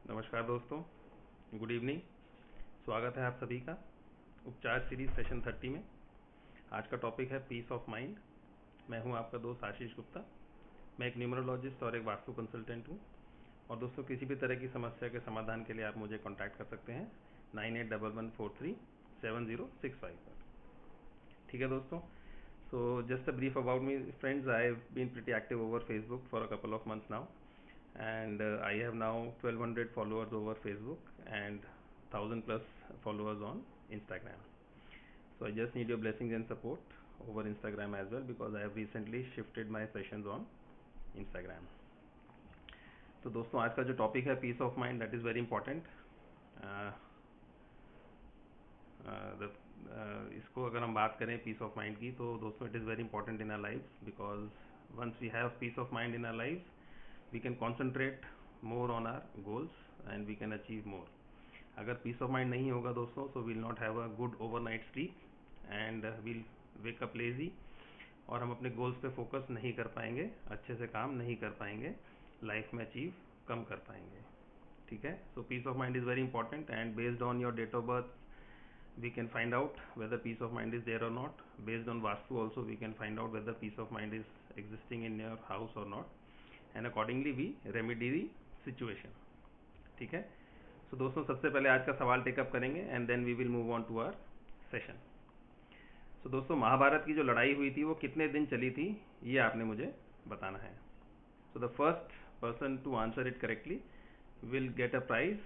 नमस्कार दोस्तों, good evening. स्वागत है आप सभी का उपचार सीरीज सेशन 30 में। आज का टॉपिक है पीस ऑफ माइंड। मैं हूं आपका दोस्त आशीष गुप्ता। मैं एक न्यूमरोलॉजिस्ट और एक वास्तु कंसल्टेंट हूं। और दोस्तों, किसी भी तरह की समस्या के समाधान के लिए आप मुझे कॉन्टैक्ट कर सकते हैं 9811437065 पर। ठीक है दोस्तों, so just a brief about me friends, I have been pretty active over Facebook for a couple of months now, and I have now 1200 followers over Facebook and 1000 plus followers on Instagram. So I just need your blessings and support over Instagram as well, because I have recently shifted my sessions on Instagram. तो दोस्तों, आज का जो topic है peace of mind, that is very important. इसको अगर हम बात करें पीस ऑफ माइंड की, तो दोस्तों it is very important in our life, because once we have peace of mind in our life, we can concentrate more on our goals and we can achieve more. अगर piece of mind नहीं होगा दोस्तों, so we'll not have a good overnight sleep and we'll wake up lazy, और हम अपने goals पे focus नहीं कर पाएंगे, अच्छे से काम नहीं कर पाएंगे, लाइफ में अचीव कम कर पाएंगे। ठीक है, so peace of mind is very important, and based on your date of birth we can find out whether peace of mind is there or not. Based on vastu also we can find out whether peace of mind is existing in your house or not, and accordingly we remedy the situation. ठीक है, so दोस्तों, सबसे पहले आज का सवाल take up करेंगे and then we will move on to our session. So दोस्तों, महाभारत की जो लड़ाई हुई थी वो कितने दिन चली थी, ये आपने मुझे बताना है। So the first person to answer it correctly will get a prize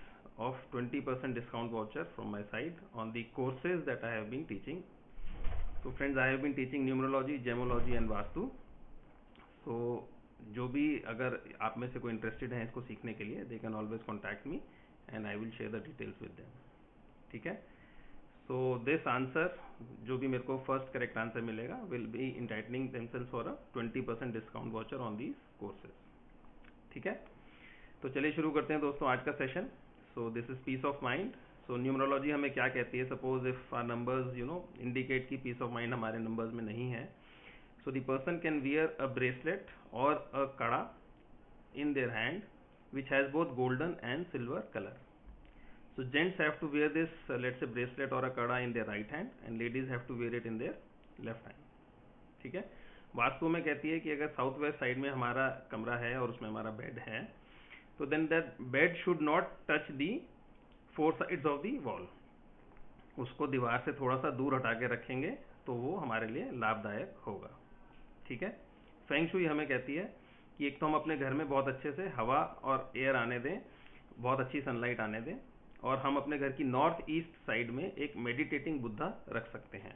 of 20% discount voucher from my side on the courses that I have been teaching. So friends, I have been teaching numerology, gemology and vastu. So जो भी अगर आप में से कोई interested है इसको सीखने के लिए, they can always contact me and I will share the details with them. ठीक है, so this answer, जो भी मेरे को फर्स्ट करेक्ट आंसर मिलेगा, will be entitling themselves for a 20% discount voucher on these courses. ठीक है, तो चलिए शुरू करते हैं दोस्तों आज का session. So this is peace of mind. So numerology हमें क्या कहती है? Suppose if our numbers indicate की पीस ऑफ माइंड हमारे नंबर्स में नहीं है, so the person can wear a bracelet और a kada in their hand which has both golden and silver colour. So gents have to wear this let's a bracelet और a kada in their right hand and ladies have to wear it in their left hand. ठीक है, वास्तु में कहती है कि अगर south west side में हमारा कमरा है और उसमें हमारा बेड है, तो then that bed should not touch the four sides of the wall. उसको दीवार से थोड़ा सा दूर हटा के रखेंगे तो वो हमारे लिए लाभदायक होगा। ठीक है, फेंग शुई हमें कहती है कि एक तो हम अपने घर में बहुत अच्छे से हवा और एयर आने दें, बहुत अच्छी सनलाइट आने दें, और हम अपने घर की नॉर्थ ईस्ट साइड में एक मेडिटेटिंग बुद्धा रख सकते हैं।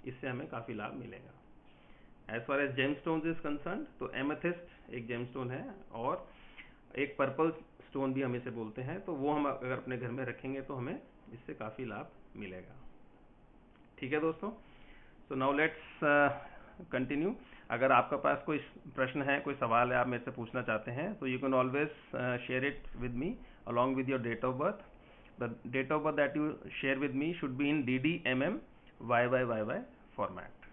इससे हमें काफ़ी लाभ मिलेगा। As far as gemstones is concern, तो एमेथिस्ट एक जेमस्टोन है और एक पर्पल स्टोन भी हम इसे बोलते हैं, तो वो हम अगर अपने घर में रखेंगे तो हमें इससे काफ़ी लाभ मिलेगा। ठीक है दोस्तों, सो नाउ लेट्स कंटिन्यू। अगर आपका पास कोई प्रश्न है, कोई सवाल है, आप मेरे से पूछना चाहते हैं, तो you can always share it with me along with your date of birth. The date of birth that you share with me should be in DD, YY format.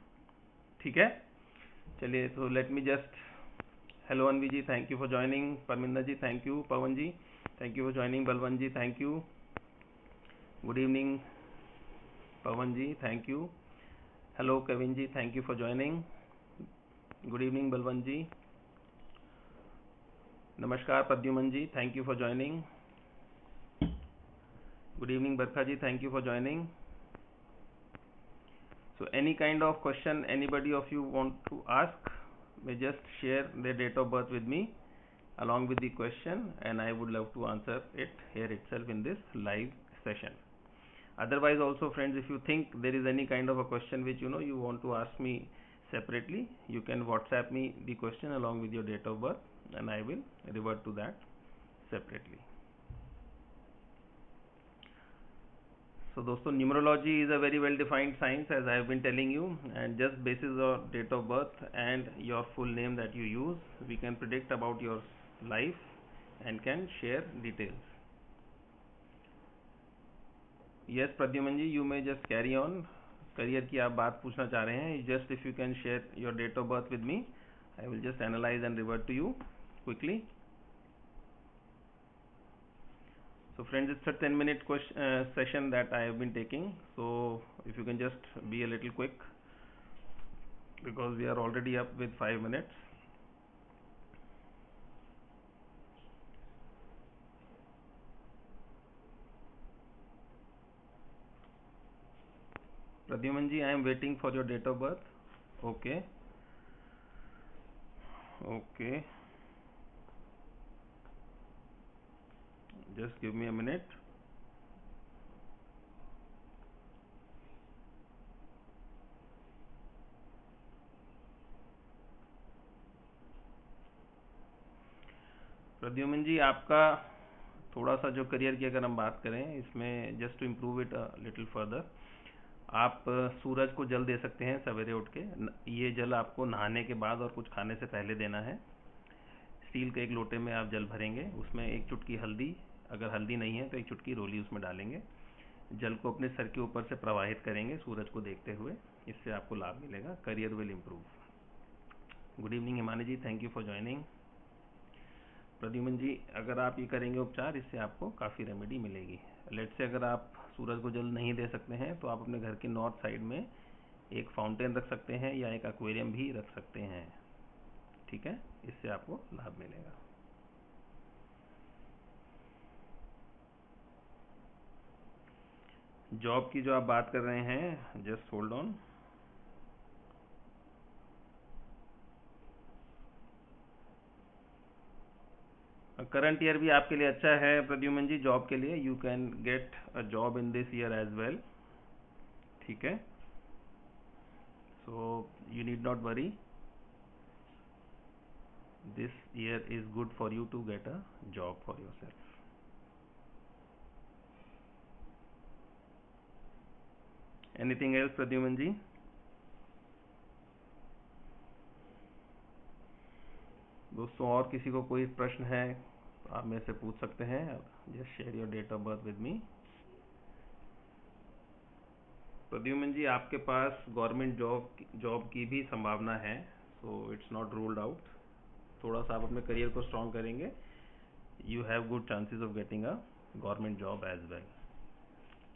ठीक है, चलिए, तो let me just hello Anvi ji, thank you for joining. Parminder ji thank you. Pawan ji thank you for joining. Balwant ji thank you. Good evening Pawan ji, thank you. Hello Kevin ji, thank you for joining. Good evening Balwant ji. नमस्कार Pradyuman ji, thank you for joining. Good evening Barkha ji, thank you for joining. So any kind of question anybody of you want to ask, may just share their date of birth with me along with the question, and I would love to answer it here itself in this live session. Otherwise also friends, if you think there is any kind of a question which you want to ask me separately, you can WhatsApp me the question along with your date of birth and I will revert to that separately. So दोस्तों, numerology is a very well defined science as I have been telling you, and just basis of date of birth and your full name that you use, we can predict about your life and can share details. Yes Pradyuman ji, you may just carry on. Career की आप बात पूछना चाह रहे हैं, just if you can share your date of birth with me, I will just analyse and revert to you quickly. So friends, it's a 10-minute session that I have been taking. So if you can just be a little quick, because we are already up with 5 minutes. Pradyuman ji, I am waiting for your date of birth. Okay. Okay. Just give me a minute. Pradyuman ji, आपका थोड़ा सा जो career की अगर हम बात करें, इसमें just to improve it little further, आप सूरज को जल दे सकते हैं सवेरे उठ के। ये जल आपको नहाने के बाद और कुछ खाने से पहले देना है। स्टील के एक लोटे में आप जल भरेंगे, उसमें एक चुटकी हल्दी, अगर हल्दी नहीं है तो एक चुटकी रोली उसमें डालेंगे। जल को अपने सर के ऊपर से प्रवाहित करेंगे सूरज को देखते हुए। इससे आपको लाभ मिलेगा, career will improve. Good evening Himani ji, thank you for joining. Pradyuman ji, अगर आप ये करेंगे उपचार, इससे आपको काफ़ी रेमेडी मिलेगी। लेट से अगर आप सूरज को जल नहीं दे सकते हैं तो आप अपने घर के नॉर्थ साइड में एक फाउंटेन रख सकते हैं या एक एक्वेरियम भी रख सकते हैं। ठीक है, इससे आपको लाभ मिलेगा। जॉब की जो आप बात कर रहे हैं, just hold on. Current year भी आपके लिए अच्छा है प्रद्युमन जी, जॉब के लिए। You can get a job in this year as well. ठीक है, so you need not worry, this year is good for you to get a job for yourself. Anything else Pradyuman ji? दोस्तों और किसी को कोई प्रश्न है तो आप मेरे से पूछ सकते हैं। Just share your date of birth with me. Pradyuman ji, आपके पास गवर्नमेंट जॉब की भी संभावना है, so it's not ruled out. थोड़ा सा आप अपने करियर को स्ट्रॉन्ग करेंगे, you have good chances of getting a government job as well.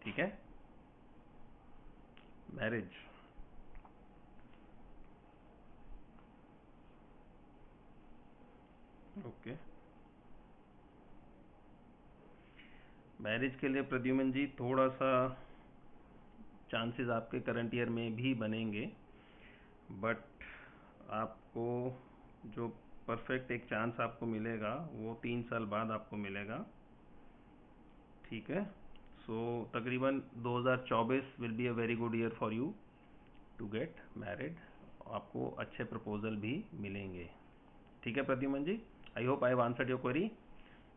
ठीक है। Marriage, okay. मैरिज के लिए प्रद्युमन जी थोड़ा सा चांसेस आपके करंट ईयर में भी बनेंगे, बट आपको जो परफेक्ट एक चांस आपको मिलेगा वो 3 साल बाद आपको मिलेगा। ठीक है, सो तकरीबन 2024 will be a very good year for you to get married. आपको अच्छे प्रपोजल भी मिलेंगे। ठीक है Pradyuman ji, I hope I have answered your query.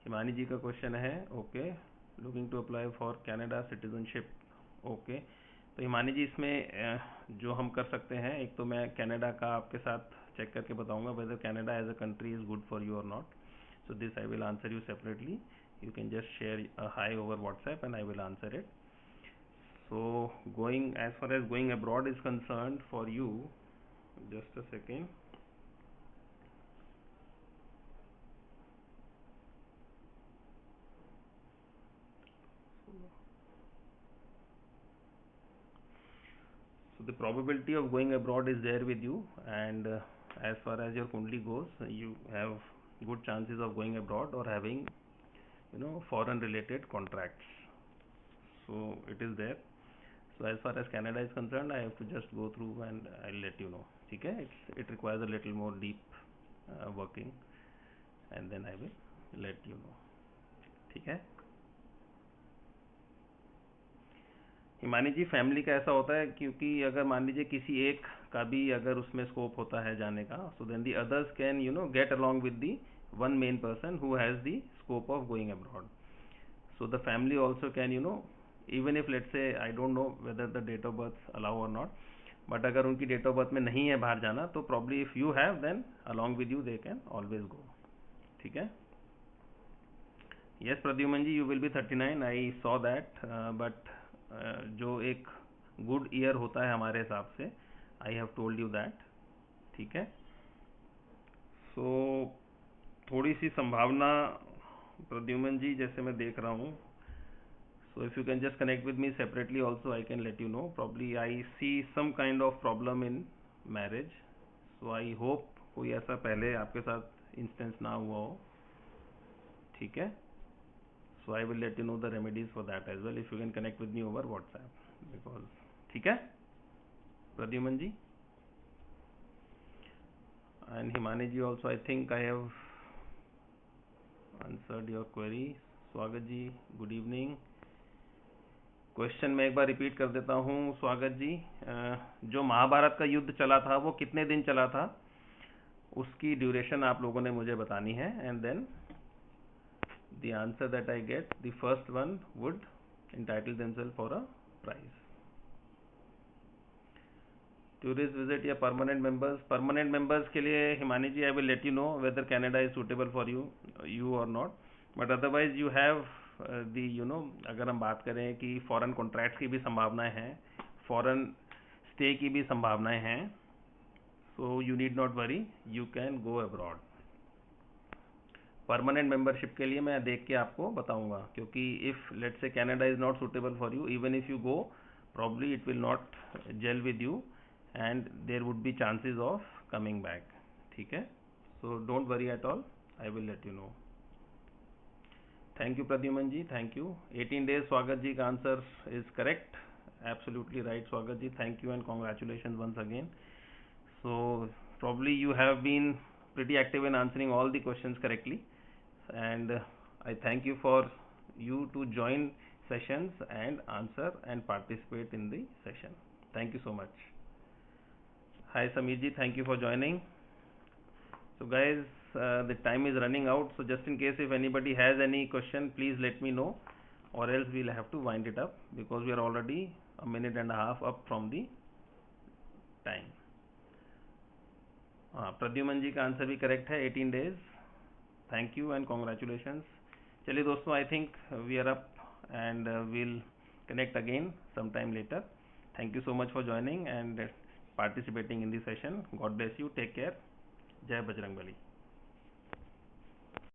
Himani ji का क्वेश्चन है, okay, looking to apply for Canada citizenship. Okay, तो हिमानी जी इसमें जो हम कर सकते हैं, एक तो मैं कनाडा का आपके साथ चेक करके बताऊंगा whether Canada as a country is good for you और not. So this I will answer you separately. You can just share a hi over WhatsApp and I will answer it. So going as far as going abroad is concern for you, just a second. So the probability of going abroad is there with you, and as far as your kundli goes, you have good chances of going abroad or having, foreign related contracts. So it is there. So as far as Canada is concerned, I have to just go through and I'll let you know. Okay, it requires a little more deep working, and then I will let you know. ठीक है। हिमानी जी, family का ऐसा होता है, क्योंकि अगर मान लीजिए किसी एक का भी अगर उसमें स्कोप होता है जाने का, so then the others can get along with the one main person who has the scope of going abroad. So the family also can even if let's say I don't know whether the date of birth allow और not, but अगर उनकी date of birth में नहीं है बाहर जाना, तो probably if you have then along with you they can always go. ठीक है। Yes Pradyuman ji, you will be 39, I saw that, but जो एक गुड ईयर होता है हमारे हिसाब से, I have told you that. ठीक है, सो थोड़ी सी संभावना प्रद्युमन जी, जैसे मैं देख रहा हूँ So if you can just connect with me separately also, I can let you know. Probably I see some kind of problem in marriage. So I hope कोई ऐसा पहले आपके साथ इंस्टेंस ना हुआ हो, ठीक है? So I will let you know the remedies for that as well if you can connect with me over WhatsApp, because ठीक है प्रद्युमन जी and Himani ji also. I think I have answered your query. स्वागत जी, good evening. Question मैं एक बार repeat कर देता हूँ. स्वागत जी, जो महाभारत का युद्ध चला था वो कितने दिन चला था, उसकी ड्यूरेशन आप लोगों ने मुझे बतानी है. And then the answer that I get, the first one would entitle themselves for a prize. Tourist visit या परमानेंट मेंबर्स. परमानेंट मेंबर्स के लिए Himani ji, I will let you know whether Canada is suitable for you और not. But otherwise you have the अगर हम बात करें कि foreign contract की भी संभावनाएं हैं, फॉरेन स्टे की भी संभावनाएं हैं, सो you need not worry, you can go abroad. Permanent membership के लिए मैं देख के आपको बताऊंगा, क्योंकि if let's say Canada is not suitable for you, even if you go, probably it will not gel with you and there would be chances of coming back. ठीक है, so don't worry at all, I will let you know. Thank you Pradyuman ji, thank you. 18 days, स्वागत जी का answer is correct, absolutely right स्वागत जी, thank you and congratulations once again. So probably you have been pretty active in answering all the questions correctly, and I thank you for you to join sessions and answer and participate in the session. Thank you so much. Hi Sameer ji, thank you for joining. So guys, the time is running out, so just in case if anybody has any question, please let me know, or else we'll have to wind it up because we are already a minute and a half up from the time. Pradyuman जी का answer भी correct है, 18 days. Thank you and congratulations. चलिए दोस्तों, I think we are up and we'll connect again sometime later. Thank you so much for joining and participating in the session. God bless you. Take care. Jai Bajrang Bali.